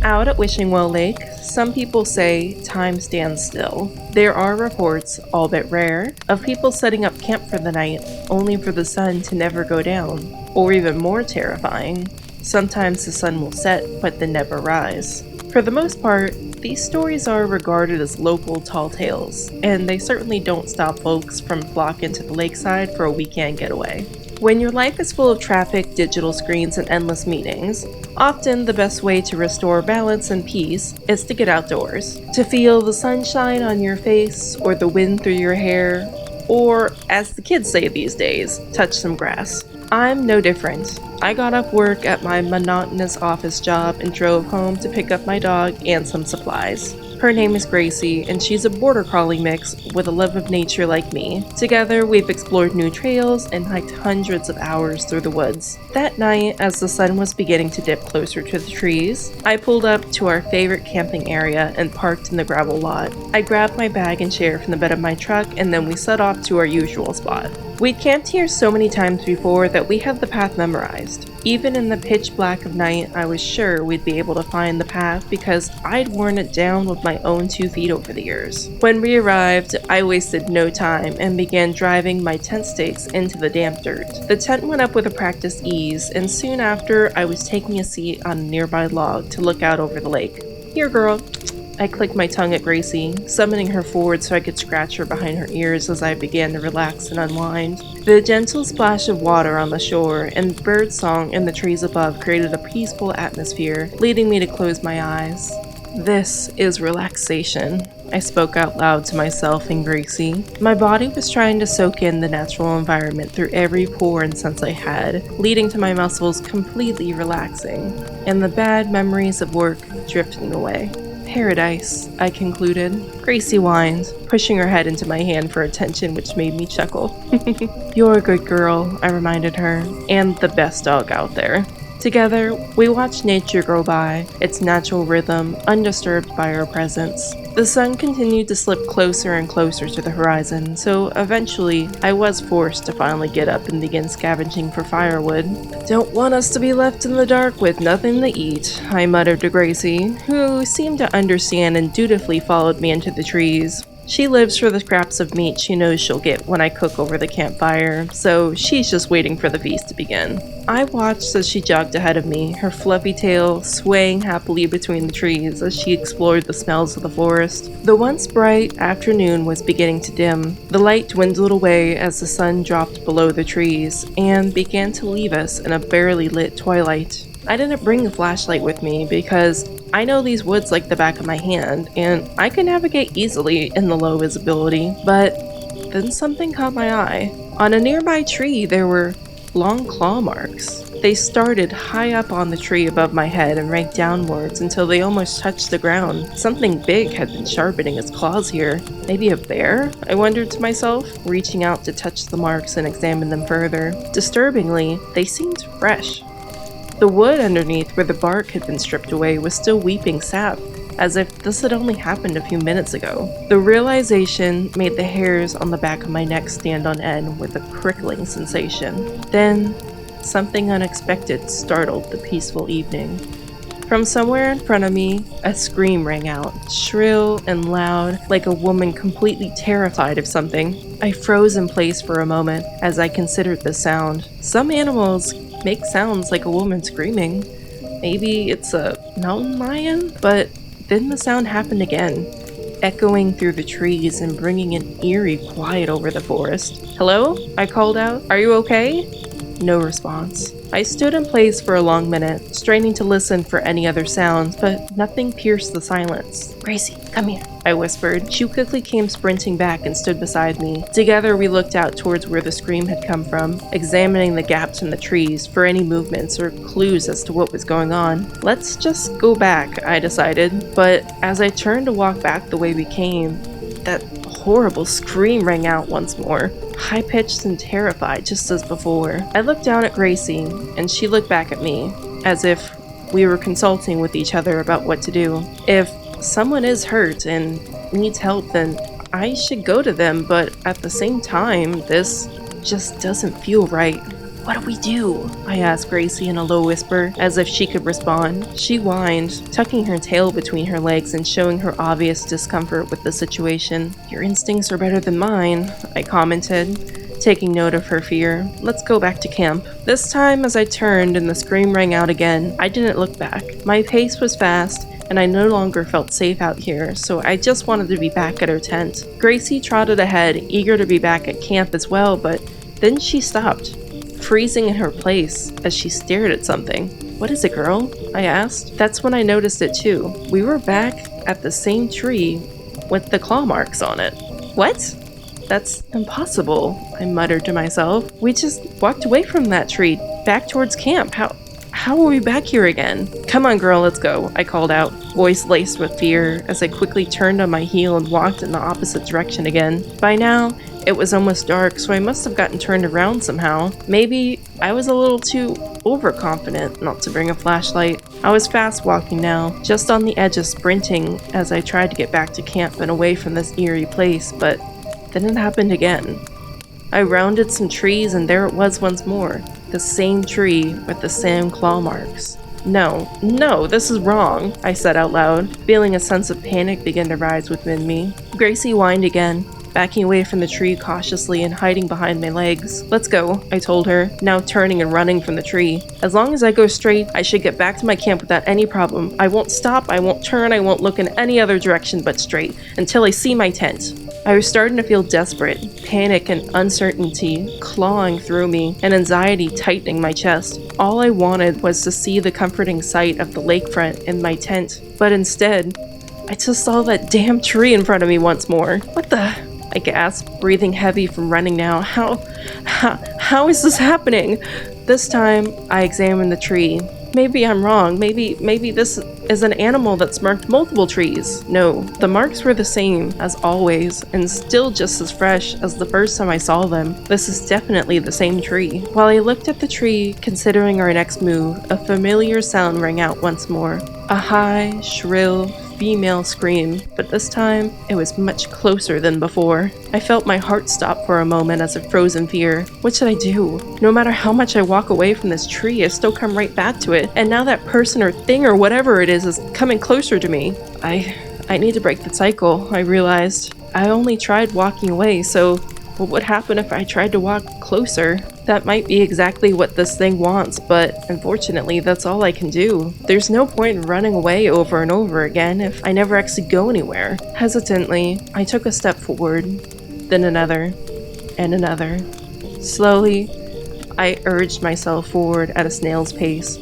Out at Wishing Well Lake, some people say time stands still. There are reports, albeit rare, of people setting up camp for the night, only for the sun to never go down. Or even more terrifying, sometimes the sun will set but then never rise. For the most part, these stories are regarded as local tall tales, and they certainly don't stop folks from flocking to the lakeside for a weekend getaway. When your life is full of traffic, digital screens, and endless meetings, often the best way to restore balance and peace is to get outdoors. To feel the sunshine on your face, or the wind through your hair, or, as the kids say these days, touch some grass. I'm no different. I got off work at my monotonous office job and drove home to pick up my dog and some supplies. Her name is Gracie, and she's a border collie mix with a love of nature like me. Together, we've explored new trails and hiked hundreds of hours through the woods. That night, as the sun was beginning to dip closer to the trees, I pulled up to our favorite camping area and parked in the gravel lot. I grabbed my bag and chair from the bed of my truck, and then we set off to our usual spot. We'd camped here so many times before that we had the path memorized. Even in the pitch black of night, I was sure we'd be able to find the path because I'd worn it down with my own 2 feet over the years. When we arrived, I wasted no time and began driving my tent stakes into the damp dirt. The tent went up with a practiced ease, and soon after, I was taking a seat on a nearby log to look out over the lake. "Here, girl." I clicked my tongue at Gracie, summoning her forward so I could scratch her behind her ears as I began to relax and unwind. The gentle splash of water on the shore and bird song in the trees above created a peaceful atmosphere, leading me to close my eyes. "This is relaxation," I spoke out loud to myself and Gracie. My body was trying to soak in the natural environment through every pore and sense I had, leading to my muscles completely relaxing, and the bad memories of work drifting away. "Paradise," I concluded. Gracie whined, pushing her head into my hand for attention, which made me chuckle. "You're a good girl," I reminded her, "and the best dog out there." Together, we watched nature go by, its natural rhythm undisturbed by our presence. The sun continued to slip closer and closer to the horizon, so eventually I was forced to finally get up and begin scavenging for firewood. "Don't want us to be left in the dark with nothing to eat," I muttered to Gracie, who seemed to understand and dutifully followed me into the trees. She lives for the scraps of meat she knows she'll get when I cook over the campfire, so she's just waiting for the feast to begin. I watched as she jogged ahead of me, her fluffy tail swaying happily between the trees as she explored the smells of the forest. The once bright afternoon was beginning to dim. The light dwindled away as the sun dropped below the trees and began to leave us in a barely lit twilight. I didn't bring a flashlight with me because I know these woods like the back of my hand, and I can navigate easily in the low visibility, but then something caught my eye. On a nearby tree, there were long claw marks. They started high up on the tree above my head and ranked downwards until they almost touched the ground. Something big had been sharpening its claws here. Maybe a bear? I wondered to myself, reaching out to touch the marks and examine them further. Disturbingly, they seemed fresh. The wood underneath where the bark had been stripped away was still weeping sap, as if this had only happened a few minutes ago. The realization made the hairs on the back of my neck stand on end with a prickling sensation. Then, something unexpected startled the peaceful evening. From somewhere in front of me, a scream rang out, shrill and loud, like a woman completely terrified of something. I froze in place for a moment as I considered the sound. Some animals make sounds like a woman screaming. Maybe it's a mountain lion? But then the sound happened again, echoing through the trees and bringing an eerie quiet over the forest. "Hello?" I called out. "Are you okay?" No response. I stood in place for a long minute, straining to listen for any other sounds, but nothing pierced the silence. "Gracie, come here," I whispered. She quickly came sprinting back and stood beside me. Together we looked out towards where the scream had come from, examining the gaps in the trees for any movements or clues as to what was going on. Let's just go back, I decided, but as I turned to walk back the way we came, that horrible scream rang out once more, high-pitched and terrified just as before. I looked down at Gracie, and she looked back at me, as if we were consulting with each other about what to do. If someone is hurt and needs help, then I should go to them, but at the same time, this just doesn't feel right. What do we do? I asked Gracie in a low whisper, as if she could respond. She whined, tucking her tail between her legs and showing her obvious discomfort with the situation. Your instincts are better than mine, I commented, taking note of her fear. Let's go back to camp. This time, as I turned and the scream rang out again, I didn't look back. My pace was fast, and I no longer felt safe out here, so I just wanted to be back at her tent. Gracie trotted ahead, eager to be back at camp as well, but then she stopped, freezing in her place as she stared at something. What is it, girl? I asked. That's when I noticed it too. We were back at the same tree with the claw marks on it. What? That's impossible, I muttered to myself. We just walked away from that tree, back towards camp. How are we back here again? Come on, girl, let's go, I called out, voice laced with fear, as I quickly turned on my heel and walked in the opposite direction again. By now, it was almost dark, so I must have gotten turned around somehow. Maybe I was a little too overconfident not to bring a flashlight. I was fast walking now, just on the edge of sprinting as I tried to get back to camp and away from this eerie place, but then it happened again. I rounded some trees and there it was once more. The same tree with the same claw marks. No, this is wrong, I said out loud, feeling a sense of panic begin to rise within me. Gracie whined again, backing away from the tree cautiously and hiding behind my legs. Let's go, I told her, now turning and running from the tree. As long as I go straight, I should get back to my camp without any problem. I won't stop, I won't turn, I won't look in any other direction but straight, until I see my tent. I was starting to feel desperate, panic and uncertainty clawing through me, and anxiety tightening my chest. All I wanted was to see the comforting sight of the lakefront and my tent, but instead, I just saw that damn tree in front of me once more. What the? I gasped, breathing heavy from running now. How is this happening? This time, I examined the tree. Maybe I'm wrong. Maybe this is an animal that's marked multiple trees. No, the marks were the same as always, and still just as fresh as the first time I saw them. This is definitely the same tree. While I looked at the tree, considering our next move, a familiar sound rang out once more. A high, shrill, female scream, but this time it was much closer than before. I felt my heart stop for a moment as if froze in fear. What should I do? No matter how much I walk away from this tree, I still come right back to it, and now that person or thing or whatever it is coming closer to me. I need to break the cycle, I realized. I only tried walking away, so what would happen if I tried to walk closer? That might be exactly what this thing wants, but unfortunately that's all I can do. There's no point in running away over and over again if I never actually go anywhere. Hesitantly, I took a step forward, then another, and another. Slowly, I urged myself forward at a snail's pace,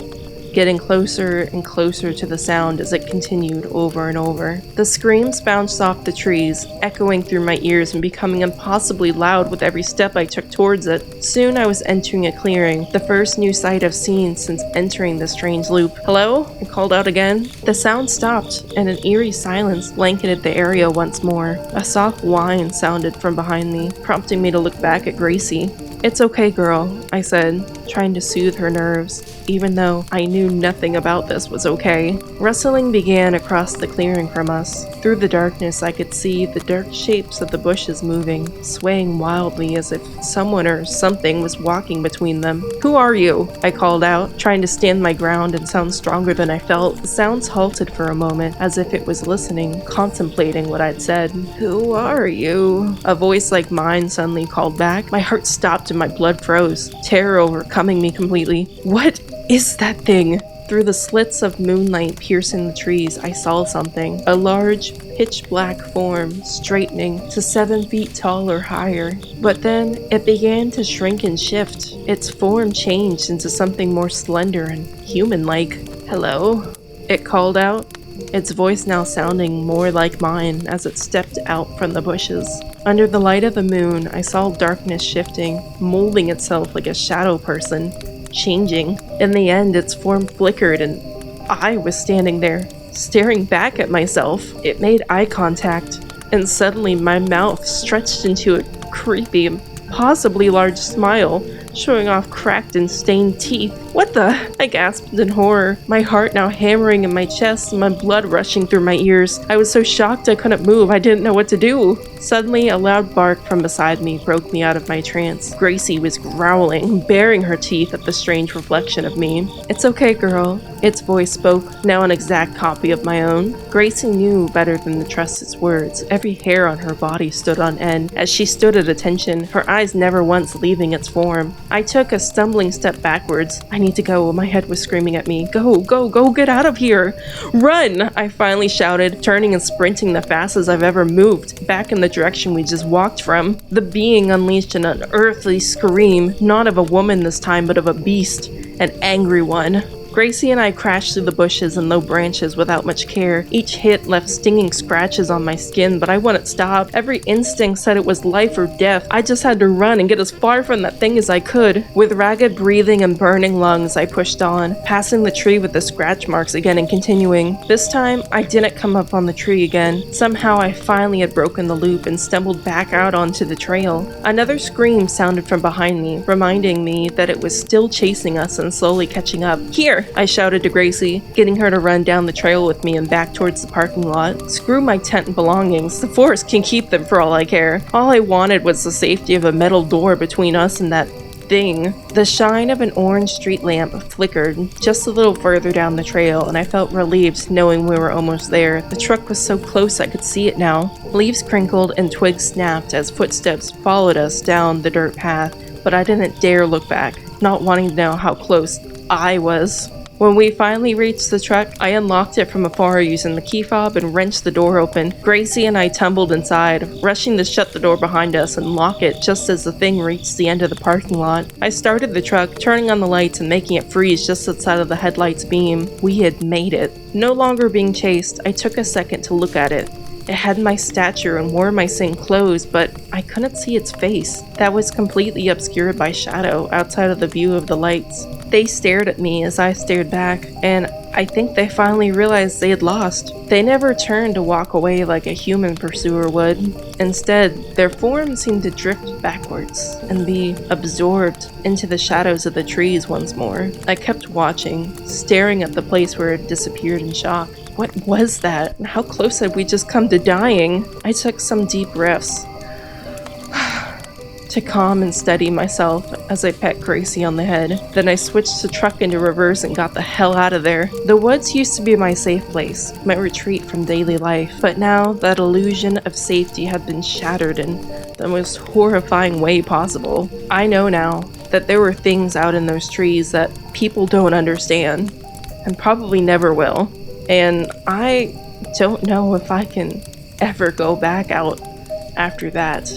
getting closer and closer to the sound as it continued over and over. The screams bounced off the trees, echoing through my ears and becoming impossibly loud with every step I took towards it. Soon I was entering a clearing, the first new sight I've seen since entering the strange loop. Hello? I called out again. The sound stopped, and an eerie silence blanketed the area once more. A soft whine sounded from behind me, prompting me to look back at Gracie. It's okay, girl, I said, trying to soothe her nerves, even though I knew nothing about this was okay. Rustling began across the clearing from us. Through the darkness, I could see the dark shapes of the bushes moving, swaying wildly as if someone or something was walking between them. Who are you? I called out, trying to stand my ground and sound stronger than I felt. The sounds halted for a moment, as if it was listening, contemplating what I'd said. Who are you? A voice like mine suddenly called back. My heart stopped and my blood froze, terror overcoming me completely. What is that thing? Through the slits of moonlight piercing the trees, I saw something. A large, pitch-black form, straightening to 7 feet tall or higher. But then, it began to shrink and shift. Its form changed into something more slender and human-like. Hello? It called out, its voice now sounding more like mine as it stepped out from the bushes. Under the light of the moon, I saw darkness shifting, molding itself like a shadow person, changing. In the end, its form flickered and I was standing there, staring back at myself. It made eye contact, and suddenly my mouth stretched into a creepy, possibly large smile, showing off cracked and stained teeth. What What the? I gasped in horror, my heart now hammering in my chest and my blood rushing through my ears. I was so shocked I couldn't move, I didn't know what to do. Suddenly, a loud bark from beside me broke me out of my trance. Gracie was growling, baring her teeth at the strange reflection of me. It's okay, girl. Its voice spoke, now an exact copy of my own. Gracie knew better than to trust its words. Every hair on her body stood on end as she stood at attention, her eyes never once leaving its form. I took a stumbling step backwards. I need to go, my head was screaming at me. Go, go, go, get out of here! Run! I finally shouted, turning and sprinting the fastest I've ever moved, back in the direction we just walked from. The being unleashed an unearthly scream, not of a woman this time, but of a beast, an angry one. Gracie and I crashed through the bushes and low branches without much care. Each hit left stinging scratches on my skin, but I wouldn't stop. Every instinct said it was life or death. I just had to run and get as far from that thing as I could. With ragged breathing and burning lungs, I pushed on, passing the tree with the scratch marks again and continuing. This time, I didn't come up on the tree again. Somehow, I finally had broken the loop and stumbled back out onto the trail. Another scream sounded from behind me, reminding me that it was still chasing us and slowly catching up. Here! I shouted to Gracie, getting her to run down the trail with me and back towards the parking lot. Screw my tent and belongings, the forest can keep them for all I care. All I wanted was the safety of a metal door between us and that thing. The shine of an orange street lamp flickered just a little further down the trail, and I felt relieved knowing we were almost there. The truck was so close I could see it now. Leaves crinkled and twigs snapped as footsteps followed us down the dirt path, but I didn't dare look back, not wanting to know how close I was. When we finally reached the truck, I unlocked it from afar using the key fob and wrenched the door open. Gracie and I tumbled inside, rushing to shut the door behind us and lock it just as the thing reached the end of the parking lot. I started the truck, turning on the lights and making it freeze just outside of the headlight's beam. We had made it. No longer being chased, I took a second to look at it. It had my stature and wore my same clothes, but I couldn't see its face. That was completely obscured by shadow outside of the view of the lights. They stared at me as I stared back, and I think they finally realized they had lost. They never turned to walk away like a human pursuer would. Instead, their form seemed to drift backwards and be absorbed into the shadows of the trees once more. I kept watching, staring at the place where it disappeared in shock. What was that? How close had we just come to dying? I took some deep breaths to calm and steady myself as I pet Gracie on the head. Then I switched the truck into reverse and got the hell out of there. The woods used to be my safe place, my retreat from daily life, but now that illusion of safety had been shattered in the most horrifying way possible. I know now that there were things out in those trees that people don't understand, and probably never will. And I don't know if I can ever go back out after that.